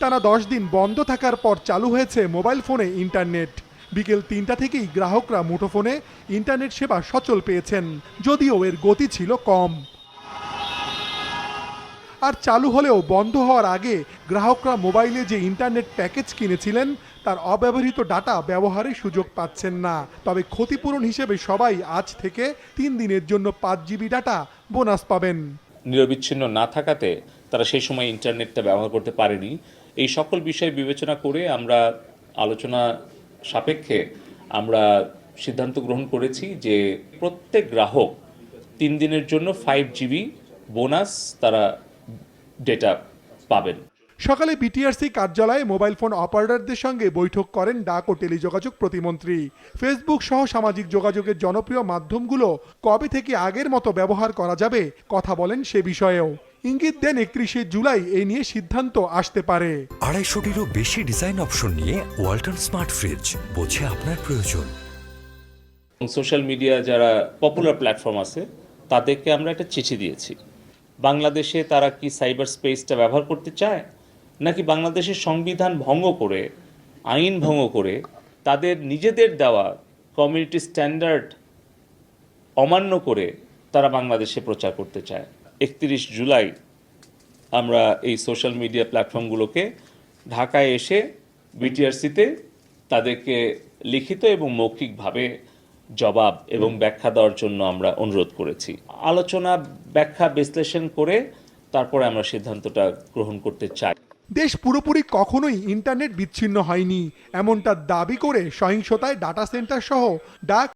টানা 10 দিন বন্ধ থাকার পর চালু হয়েছে মোবাইল ফোনে ইন্টারনেট। বিকেল 3টা থেকেই গ্রাহকরা মুঠোফোনে ইন্টারনেট সেবা সচল পেয়েছেন, যদিও এর গতি ছিল কম। আর চালু হলেও বন্ধ হওয়ার আগে গ্রাহকরা মোবাইলে যে ইন্টারনেট প্যাকেজ কিনেছিলেন তার অব্যবহৃত ডাটা ব্যবহারের সুযোগ পাচ্ছেন না। তবে ক্ষতিপূরণ হিসেবে সবাই আজ থেকে 3 দিনের জন্য 5 জিবি ডাটা বোনাস পাবেন। নিরবিচ্ছিন্ন না থাকাতে তারা সেই সময় ইন্টারনেটটা ব্যবহার করতে পারেনি। এই সকল বিষয় বিবেচনা করে আমরা আলোচনা সাপেক্ষে আমরা সিদ্ধান্ত গ্রহণ করেছি যে প্রত্যেক গ্রাহক 3 দিনের জন্য 5 জিবি বোনাস তারা ডেটা পাবেন। সকালে বিটিআরসি কার্যালয়ে মোবাইল ফোন অপারেটরদের সঙ্গে বৈঠক করেন ডাক ও টেলিযোগাযোগ প্রতিমন্ত্রী। ফেসবুক সহ সামাজিক যোগাযোগের জনপ্রিয় মাধ্যমগুলো কবে থেকে আগের মতো ব্যবহার করা যাবে কথা বলেন সে বিষয়েও। ইঙ্গিত দেন 31শে জুলাই এই নিয়ে সিদ্ধান্ত আসতে পারে। 250-টিরও বেশি ডিজাইন অপশন নিয়ে ওয়ালটন স্মার্ট ফ্রিজ, বোঝে আপনার প্রয়োজন। সোশ্যাল মিডিয়া যারা পপুলার প্ল্যাটফর্ম আছে তাদেরকে আমরা একটা চিঠি দিয়েছি। বাংলাদেশে তারা কি সাইবার স্পেসটা ব্যবহার করতে চায়, নাকি বাংলাদেশের সংবিধান ভঙ্গ করে, আইন ভঙ্গ করে তাদের নিজেদের দেওয়া কমিউনিটি স্ট্যান্ডার্ড অমান্য করে তারা বাংলাদেশে প্রচার করতে চায়। 31 জুলাই আমরা এই সোশ্যাল মিডিয়া প্ল্যাটফর্মগুলোকে ঢাকায় এসে বিটিআরসিতে তাদেরকে লিখিত এবং মৌখিকভাবে জবাব এবং ব্যাখ্যা দেওয়ার জন্য আমরা অনুরোধ করেছি। আলোচনা, ব্যাখ্যা, বিশ্লেষণ করে তারপরে আমরা সিদ্ধান্তটা গ্রহণ করতে চাই। দেশ পুরোপুরি কখনোই ইন্টারনেট বিচ্ছিন্ন হয়নি, এমনটা দাবি করে সহিংসতায় ডাটা সেন্টার সহ ডাক